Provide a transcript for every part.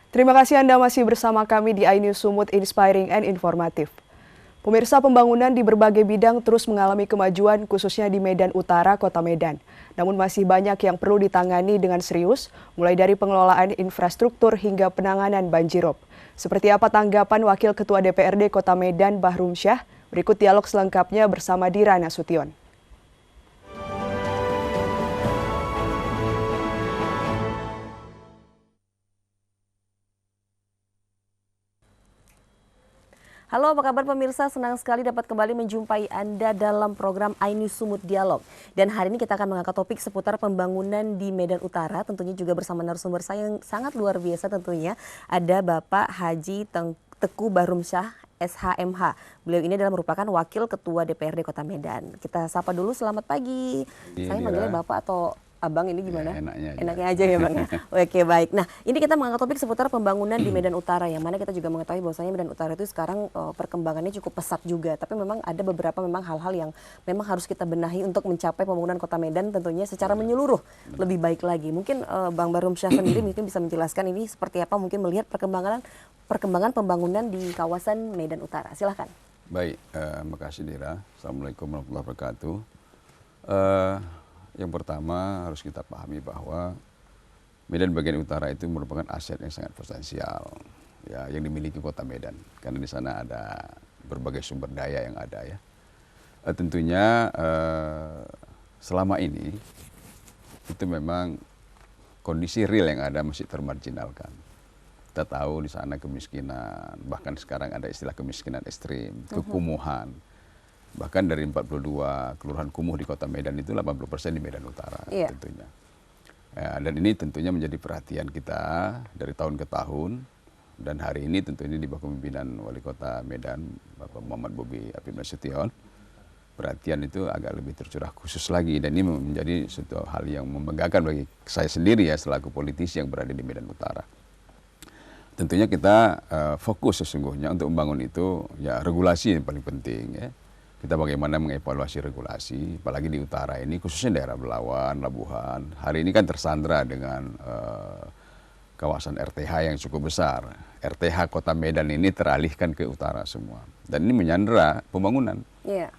Terima kasih Anda masih bersama kami di iNews Sumut Inspiring and Informatif. Pemirsa, pembangunan di berbagai bidang terus mengalami kemajuan khususnya di Medan Utara, Kota Medan. Namun masih banyak yang perlu ditangani dengan serius, mulai dari pengelolaan infrastruktur hingga penanganan banjirop. Seperti apa tanggapan Wakil Ketua DPRD Kota Medan, Bahrum Syah? Berikut dialog selengkapnya bersama Dira Nasution. Halo, apa kabar pemirsa? Senang sekali dapat kembali menjumpai Anda dalam program iNews Sumut Dialog. Dan hari ini kita akan mengangkat topik seputar pembangunan di Medan Utara, tentunya juga bersama narasumber saya yang sangat luar biasa tentunya. Ada Bapak Haji Teku Bahrum Syah, SHMH. Beliau ini adalah merupakan Wakil Ketua DPRD Kota Medan. Kita sapa dulu, selamat pagi. Saya manggilnya Bapak atau Abang ini gimana? Ya, enaknya aja ya Bang. Oke, baik. Nah, ini kita mengangkat topik seputar pembangunan di Medan Utara, yang mana kita juga mengetahui bahwasanya Medan Utara itu sekarang perkembangannya cukup pesat juga. Tapi memang ada beberapa hal-hal yang memang harus kita benahi untuk mencapai pembangunan Kota Medan tentunya secara menyeluruh lebih baik lagi. Mungkin Bang Bahrum Syah sendiri mungkin bisa menjelaskan ini seperti apa, mungkin melihat perkembangan pembangunan di kawasan Medan Utara. Silahkan. Baik, makasih Dira. Assalamualaikum warahmatullahi wabarakatuh. Yang pertama harus kita pahami bahwa Medan bagian utara itu merupakan aset yang sangat potensial ya, yang dimiliki Kota Medan, karena di sana ada berbagai sumber daya yang ada ya. Tentunya selama ini itu memang kondisi real yang ada masih termarginalkan. Kita tahu di sana kemiskinan, bahkan sekarang ada istilah kemiskinan ekstrim, kekumuhan. Bahkan dari 42 kelurahan kumuh di Kota Medan itu 80% di Medan Utara tentunya. Ya, dan ini tentunya menjadi perhatian kita dari tahun ke tahun. Dan hari ini tentu ini di bawah kepemimpinan Wali Kota Medan, Bapak Muhammad Bobi Apif Nasution. Perhatian itu agak lebih tercurah khusus lagi. Dan ini menjadi suatu hal yang membanggakan bagi saya sendiri ya, selaku politisi yang berada di Medan Utara. Tentunya kita fokus sesungguhnya untuk membangun itu, ya regulasi yang paling penting ya. Kita bagaimana mengevaluasi regulasi, apalagi di utara ini, khususnya daerah Belawan, Labuhan. Hari ini kan tersandra dengan kawasan RTH yang cukup besar. RTH Kota Medan ini teralihkan ke utara semua. Dan ini menyandera pembangunan. Iya.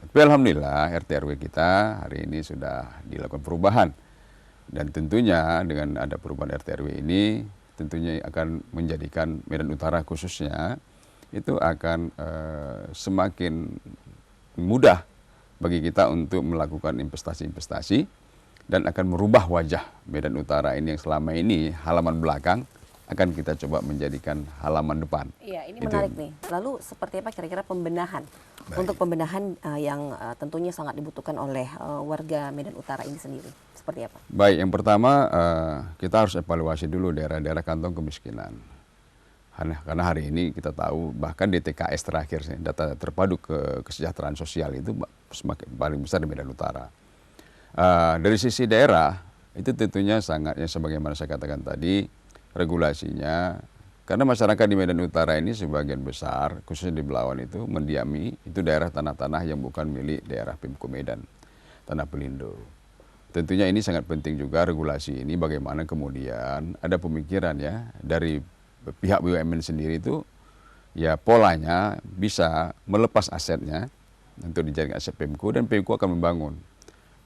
Tapi alhamdulillah RT RW kita hari ini sudah dilakukan perubahan. Dan tentunya dengan ada perubahan RT RW ini, tentunya akan menjadikan Medan Utara khususnya, itu akan semakin mudah bagi kita untuk melakukan investasi-investasi dan akan merubah wajah Medan Utara ini yang selama ini halaman belakang akan kita coba menjadikan halaman depan. Iya, ini menarik nih. Lalu seperti apa kira-kira pembenahan? Baik. Untuk pembenahan yang tentunya sangat dibutuhkan oleh warga Medan Utara ini sendiri. Seperti apa? Baik, yang pertama kita harus evaluasi dulu daerah-daerah kantong kemiskinan. Karena hari ini kita tahu bahkan DTKS terakhir, data terpadu kesejahteraan sosial itu semakin paling besar di Medan Utara. Dari sisi daerah itu tentunya sangatnya sebagaimana saya katakan tadi, regulasinya, karena masyarakat di Medan Utara ini sebagian besar khususnya di Belawan itu mendiami itu daerah tanah-tanah yang bukan milik daerah Pemko Medan, tanah pelindo. Tentunya ini sangat penting juga regulasi ini bagaimana kemudian ada pemikiran ya dari pihak BUMN sendiri itu ya polanya bisa melepas asetnya untuk dijadikan aset Pemko dan Pemko akan membangun.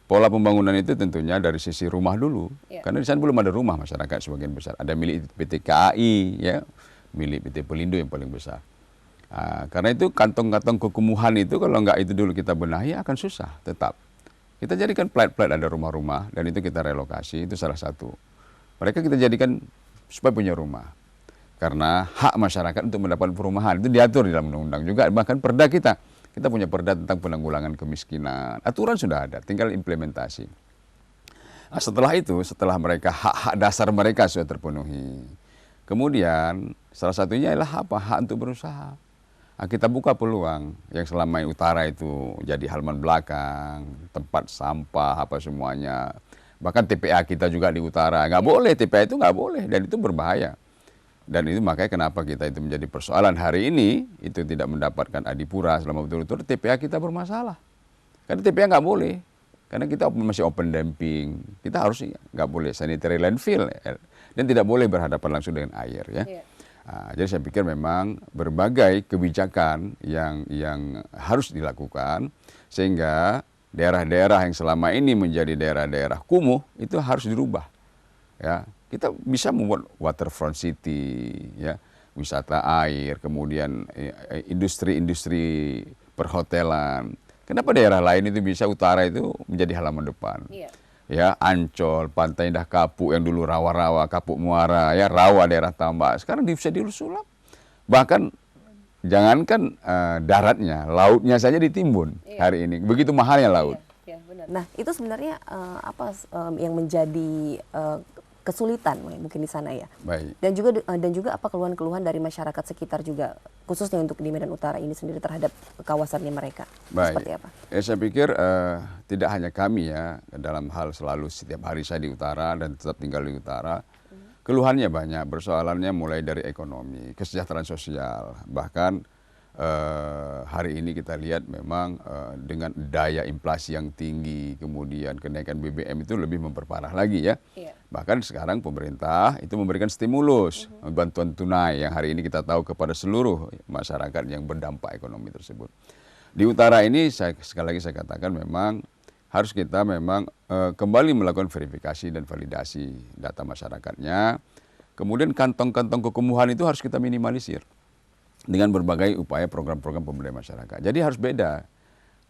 Pola pembangunan itu tentunya dari sisi rumah dulu, karena di sana belum ada rumah masyarakat sebagian besar. Ada milik PT KAI, ya, milik PT Pelindo yang paling besar. Karena itu kantong-kantong kekumuhan itu kalau nggak itu dulu kita benahi akan susah tetap. Kita jadikan plat-plat ada rumah-rumah dan itu kita relokasi, itu salah satu. Mereka kita jadikan supaya punya rumah. Karena hak masyarakat untuk mendapatkan perumahan itu diatur di dalam undang-undang juga, bahkan perda kita punya perda tentang penanggulangan kemiskinan, aturan sudah ada, tinggal implementasi. Nah, setelah itu, setelah mereka hak-hak dasar mereka sudah terpenuhi, kemudian salah satunya adalah apa? Hak untuk berusaha. Nah, kita buka peluang yang selama ini utara itu jadi halaman belakang, tempat sampah apa semuanya, bahkan TPA kita juga di utara nggak boleh, TPA itu nggak boleh dan itu berbahaya. Dan itu makanya kenapa kita itu menjadi persoalan hari ini, itu tidak mendapatkan adipura selama betul-betul TPA kita bermasalah. Karena TPA nggak boleh, karena kita masih open dumping, kita harus nggak boleh sanitary landfill. dan tidak boleh berhadapan langsung dengan air ya. Jadi saya pikir memang berbagai kebijakan yang harus dilakukan sehingga daerah-daerah yang selama ini menjadi daerah-daerah kumuh itu harus dirubah. Ya, kita bisa membuat waterfront city, ya, wisata air, kemudian industri-industri perhotelan. Kenapa daerah lain itu bisa, utara itu menjadi halaman depan? Ya, Ancol, Pantai Indah Kapuk yang dulu rawa-rawa, Kapuk Muara, ya, rawa daerah tambak, sekarang bisa disulap. Bahkan jangankan daratnya, lautnya saja ditimbun hari ini. Begitu mahalnya laut. Nah, itu sebenarnya apa yang menjadi kesulitan mungkin di sana ya. Baik. Dan juga apa keluhan-keluhan dari masyarakat sekitar juga, khususnya untuk di Medan Utara ini sendiri terhadap kawasannya mereka. Baik. Seperti apa? Ya, saya pikir tidak hanya kami ya, dalam hal selalu setiap hari saya di utara dan tetap tinggal di utara. Keluhannya banyak, persoalannya mulai dari ekonomi, kesejahteraan sosial, bahkan hari ini kita lihat memang dengan daya inflasi yang tinggi, kemudian kenaikan BBM itu lebih memperparah lagi ya. Bahkan sekarang pemerintah itu memberikan stimulus, bantuan tunai yang hari ini kita tahu kepada seluruh masyarakat yang berdampak ekonomi tersebut. Di utara ini sekali lagi saya katakan memang harus kita memang kembali melakukan verifikasi dan validasi data masyarakatnya. Kemudian kantong-kantong kekumuhan itu harus kita minimalisir dengan berbagai upaya program-program pemberdayaan masyarakat. Jadi harus beda,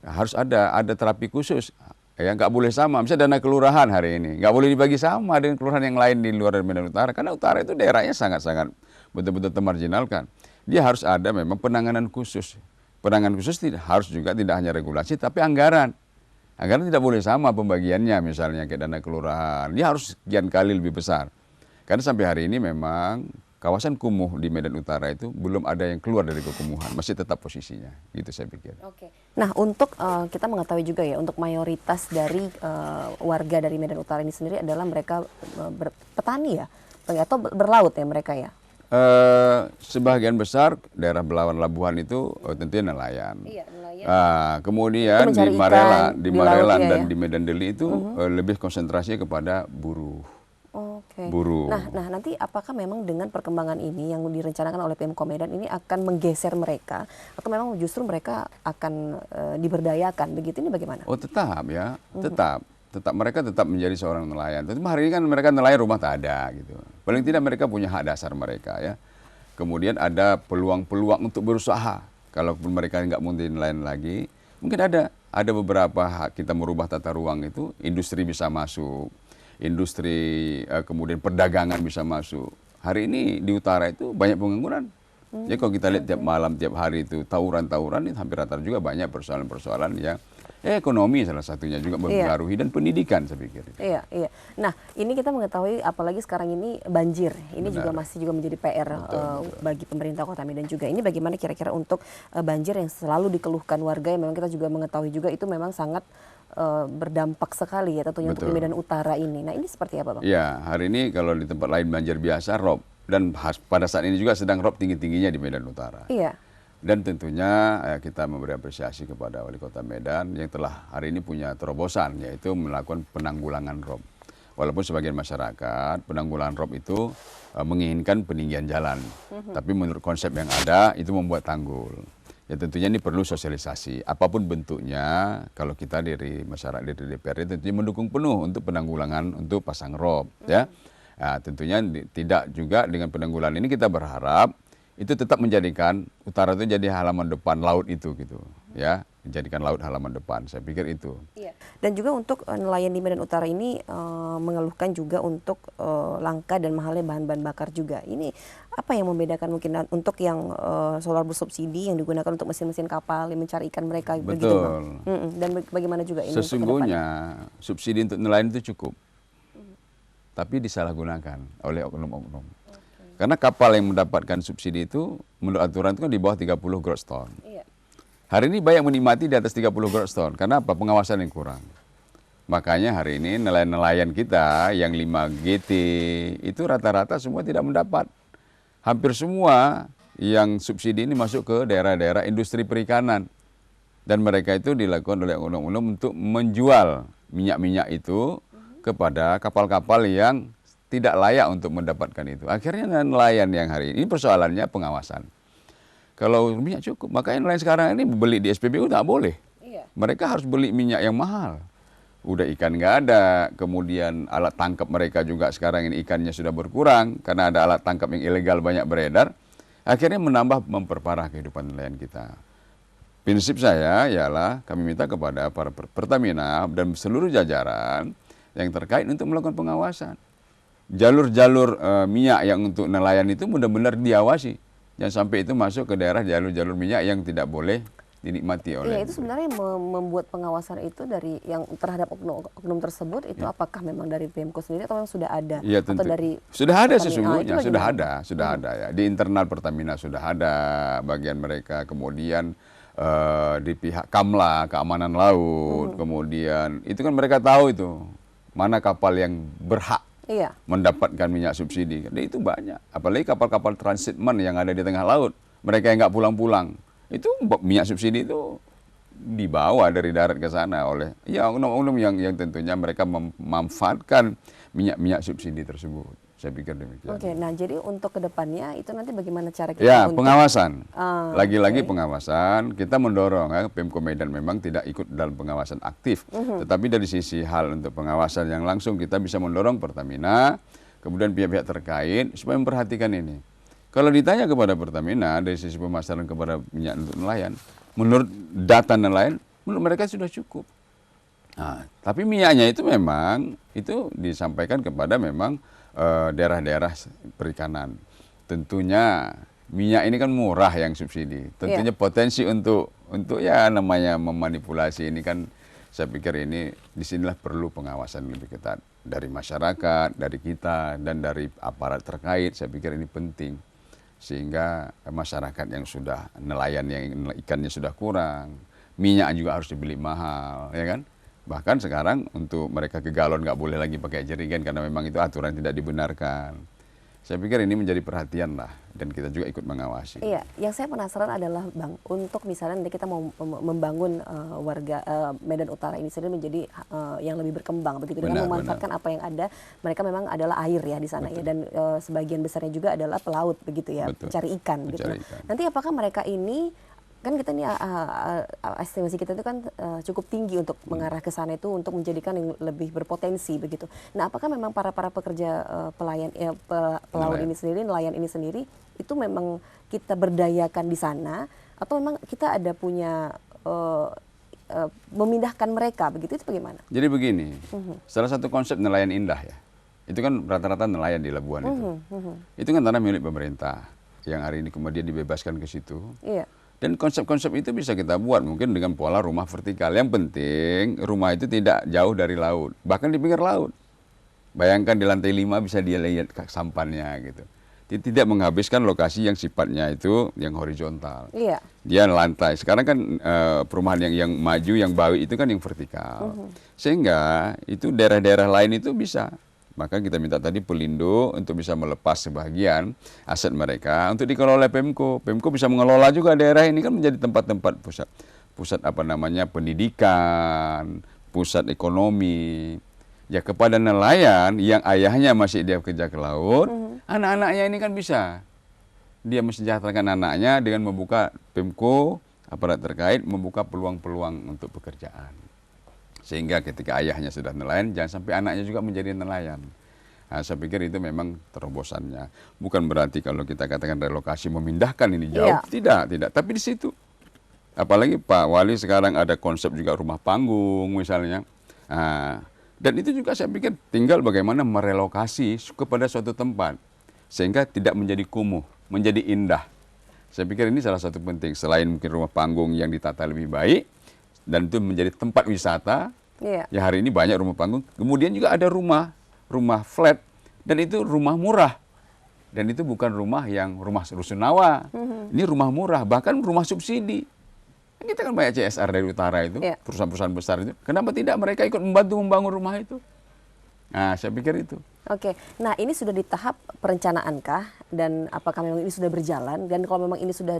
harus ada terapi khusus. Ya, nggak boleh sama. Misalnya dana kelurahan hari ini nggak boleh dibagi sama dengan kelurahan yang lain di luar dari Medan Utara, karena utara itu daerahnya sangat-sangat betul-betul termarginalkan. Dia harus ada memang penanganan khusus. Penanganan khusus harus juga tidak hanya regulasi, tapi anggaran. Anggaran tidak boleh sama pembagiannya, misalnya kayak dana kelurahan. Dia harus sekian kali lebih besar. Karena sampai hari ini memang kawasan kumuh di Medan Utara itu belum ada yang keluar dari kekumuhan, masih tetap posisinya, gitu saya pikir. Nah, untuk kita mengetahui juga ya, untuk mayoritas dari warga dari Medan Utara ini sendiri adalah mereka petani ya, atau berlaut ya mereka ya? Sebagian besar daerah Belawan Labuhan itu tentunya nelayan. Nelayan. Kemudian itu di Marelan, di laut, dan ya? di Medan Deli itu lebih konsentrasi kepada buruh. Buruh. Nah, nanti apakah memang dengan perkembangan ini yang direncanakan oleh Pemko Medan ini akan menggeser mereka, atau memang justru mereka akan diberdayakan begitu, ini bagaimana? Oh, tetap ya, tetap mereka tetap menjadi seorang nelayan. Tapi hari ini kan mereka nelayan rumah tak ada gitu. Paling tidak mereka punya hak dasar mereka ya. Kemudian ada peluang-peluang untuk berusaha. Kalaupun mereka nggak mau jadi nelayan lagi, mungkin ada beberapa hak kita merubah tata ruang itu, industri bisa masuk. Industri kemudian perdagangan bisa masuk. Hari ini di utara itu banyak pengangguran. Jadi kalau kita lihat tiap malam, tiap hari itu tawuran-tawuran, itu hampir rata juga banyak persoalan-persoalan yang ekonomi salah satunya juga mempengaruhi, dan pendidikan saya pikir. Iya. Nah, ini kita mengetahui apalagi sekarang ini banjir. Ini juga masih menjadi PR bagi pemerintah Kota Medan juga. Ini bagaimana kira-kira untuk banjir yang selalu dikeluhkan warga, yang memang kita juga mengetahui juga itu memang sangat berdampak sekali ya tentunya untuk di Medan Utara ini. Nah, ini seperti apa, Bang? Ya, hari ini kalau di tempat lain banjir biasa rob, dan pada saat ini juga sedang rob tinggi-tingginya di Medan Utara. Iya. Dan tentunya kita memberi apresiasi kepada Wali Kota Medan yang telah hari ini punya terobosan, yaitu melakukan penanggulangan rob. Walaupun sebagian masyarakat penanggulangan rob itu menginginkan peninggian jalan, tapi menurut konsep yang ada itu membuat tanggul. Ya tentunya ini perlu sosialisasi, apapun bentuknya. Kalau kita dari masyarakat, dari DPRD tentunya mendukung penuh untuk penanggulangan, untuk pasang rob. Ya, nah, tentunya tidak juga dengan penanggulangan ini kita berharap itu tetap menjadikan utara itu jadi halaman depan laut itu gitu, ya, menjadikan laut halaman depan. Saya pikir itu. Iya. Dan juga untuk nelayan di Medan Utara ini mengeluhkan juga untuk langka dan mahalnya bahan-bahan bakar juga. Ini apa yang membedakan mungkin untuk yang solar bersubsidi yang digunakan untuk mesin-mesin kapal yang mencari ikan mereka? Betul. Begitu, Bang? Dan bagaimana juga ini? Sesungguhnya subsidi untuk nelayan itu cukup, tapi disalahgunakan oleh oknum-oknum. Karena kapal yang mendapatkan subsidi itu menurut aturan itu kan di bawah 30 gross ton. Iya. Hari ini banyak menikmati di atas 30 gross ton. Karena apa? Pengawasan yang kurang. Makanya hari ini nelayan-nelayan kita yang 5 GT itu rata-rata semua tidak mendapat. Hampir semua yang subsidi ini masuk ke daerah-daerah industri perikanan. Dan mereka itu dilakukan oleh oknum-oknum untuk menjual minyak-minyak itu kepada kapal-kapal yang tidak layak untuk mendapatkan itu. Akhirnya nelayan yang hari ini persoalannya pengawasan. Kalau minyak cukup, makanya nelayan sekarang ini beli di SPBU tak boleh. Iya. Mereka harus beli minyak yang mahal. Udah ikan nggak ada, kemudian alat tangkap mereka juga sekarang ini ikannya sudah berkurang karena ada alat tangkap yang ilegal banyak beredar. Akhirnya memperparah kehidupan nelayan kita. Prinsip saya ialah kami minta kepada para Pertamina dan seluruh jajaran yang terkait untuk melakukan pengawasan. Jalur-jalur minyak yang untuk nelayan itu benar-benar diawasi. Jangan sampai itu masuk ke daerah jalur-jalur minyak yang tidak boleh dinikmati oleh. Iya, itu sebenarnya membuat pengawasan itu dari yang terhadap oknum tersebut itu apakah memang dari PMKO sendiri atau memang sudah ada? Iya, Atau tentu. dari Sudah ada Pertamina? sesungguhnya, Itu sudah ada ya. Di internal Pertamina sudah ada bagian mereka, kemudian di pihak Kamla, keamanan laut, kemudian itu kan mereka tahu itu mana kapal yang berhak Iya. mendapatkan minyak subsidi. Dan itu banyak, apalagi kapal-kapal transitmen yang ada di tengah laut, mereka yang nggak pulang-pulang. Itu minyak subsidi itu dibawa dari darat ke sana oleh ya oknum-oknum yang tentunya mereka memanfaatkan minyak subsidi tersebut. Saya pikir demikian. Oke, nah jadi untuk kedepannya itu nanti bagaimana cara kita Ya, untuk pengawasan. Lagi-lagi oke. pengawasan, kita mendorong ya, Pemko Medan memang tidak ikut dalam pengawasan aktif. Tetapi dari sisi hal untuk pengawasan yang langsung kita bisa mendorong Pertamina, kemudian pihak-pihak terkait supaya memperhatikan ini. Kalau ditanya kepada Pertamina dari sisi pemasaran kepada minyak untuk nelayan, menurut data nelayan, menurut mereka sudah cukup. Nah, tapi minyaknya itu memang itu disampaikan kepada memang daerah-daerah perikanan. Tentunya minyak ini kan murah yang subsidi. Tentunya potensi untuk ya namanya memanipulasi ini kan saya pikir ini disinilah perlu pengawasan lebih ketat dari masyarakat, dari kita dan dari aparat terkait. Saya pikir ini penting sehingga masyarakat yang sudah nelayan yang ikannya sudah kurang, minyak juga harus dibeli mahal, ya kan? Bahkan sekarang untuk mereka ke galon nggak boleh lagi pakai jerigen karena memang itu aturan tidak dibenarkan. Saya pikir ini menjadi perhatian lah dan kita juga ikut mengawasi. Iya, yang saya penasaran adalah Bang, untuk misalnya nanti kita mau membangun warga Medan Utara ini sendiri menjadi yang lebih berkembang begitu dengan memanfaatkan apa yang ada. Mereka memang adalah air ya di sana. Betul. Ya, dan sebagian besarnya juga adalah pelaut begitu ya, mencari ikan gitu. Nanti apakah mereka ini kan kita nih estimasi kita itu kan cukup tinggi untuk mengarah ke sana itu untuk menjadikan yang lebih berpotensi begitu. Nah, apakah memang para pekerja pelaut ini sendiri, nelayan ini sendiri itu memang kita berdayakan di sana atau memang kita ada punya memindahkan mereka begitu, itu bagaimana? Jadi begini, salah satu konsep nelayan indah ya, itu kan rata-rata nelayan di Labuan itu kan tanah milik pemerintah yang hari ini kemudian dibebaskan ke situ. Iya. Dan konsep-konsep itu bisa kita buat mungkin dengan pola rumah vertikal. Yang penting rumah itu tidak jauh dari laut, bahkan di pinggir laut. Bayangkan di lantai 5 bisa dia lihat sampannya gitu. Tidak menghabiskan lokasi yang sifatnya itu yang horizontal. Iya. Dia lantai. Sekarang kan perumahan yang maju, yang bawi itu kan yang vertikal. Sehingga itu daerah-daerah lain itu bisa. Maka kita minta tadi Pelindo untuk bisa melepas sebagian aset mereka untuk dikelola oleh Pemko. Pemko bisa mengelola juga daerah ini kan menjadi tempat-tempat pusat apa namanya pendidikan, pusat ekonomi. Ya kepada nelayan yang ayahnya masih dia kerja ke laut, anak-anaknya ini kan bisa dia mensejahterakan anaknya dengan membuka Pemko aparat terkait membuka peluang-peluang untuk pekerjaan. Sehingga ketika ayahnya sudah nelayan, jangan sampai anaknya juga menjadi nelayan. Nah, saya pikir itu memang terobosannya. Bukan berarti kalau kita katakan relokasi memindahkan ini jauh, tidak. Tapi di situ. Apalagi Pak Wali sekarang ada konsep juga rumah panggung misalnya. Nah, dan itu juga saya pikir tinggal bagaimana merelokasi kepada suatu tempat. Sehingga tidak menjadi kumuh, menjadi indah. Saya pikir ini salah satu penting. Selain mungkin rumah panggung yang ditata lebih baik, dan itu menjadi tempat wisata. Ya hari ini banyak rumah panggung. Kemudian juga ada rumah flat dan itu rumah murah. Dan itu bukan rumah yang rumah rusunawa. Ini rumah murah, bahkan rumah subsidi. Kita kan banyak CSR dari utara itu, perusahaan-perusahaan besar itu. Kenapa tidak mereka ikut membantu membangun rumah itu? Nah, saya pikir itu. Oke, nah ini sudah di tahap perencanaanKah dan apakah memang ini sudah berjalan, dan kalau memang ini sudah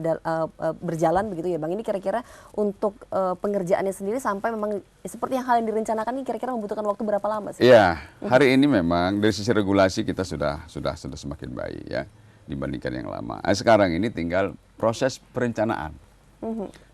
berjalan begitu ya Bang, ini kira-kira untuk pengerjaannya sendiri sampai memang seperti yang hal yang direncanakan ini kira-kira membutuhkan waktu berapa lama sih? Iya, hari ini memang dari sisi regulasi kita sudah semakin baik ya dibandingkan yang lama. Sekarang ini tinggal proses perencanaan.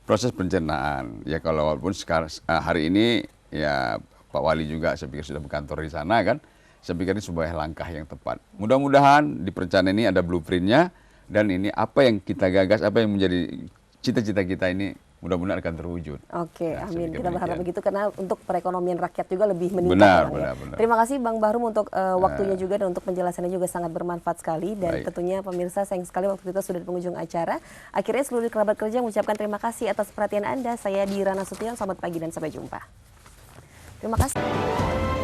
Proses perencanaan. Ya kalau walaupun sekarang hari ini ya Pak Wali juga saya pikir sudah berkantor di sana kan. Saya pikir ini sebuah langkah yang tepat. Mudah-mudahan di perencanaan ini ada blueprintnya, dan ini apa yang kita gagas, apa yang menjadi cita-cita kita ini mudah-mudahan akan terwujud. Oke, Nah, amin. saya pikir Kita berharap demikian. begitu karena untuk perekonomian rakyat juga lebih meningkat. Benar, ya, Bang, ya. benar. Terima kasih Bang Bahrum untuk waktunya juga dan untuk penjelasannya juga sangat bermanfaat sekali. Dan Baik. tentunya pemirsa, sayang sekali waktu kita sudah di penghujung acara. Akhirnya seluruh kerabat kerja mengucapkan terima kasih atas perhatian Anda. Saya Dira Nasution, selamat pagi dan sampai jumpa. Terima kasih.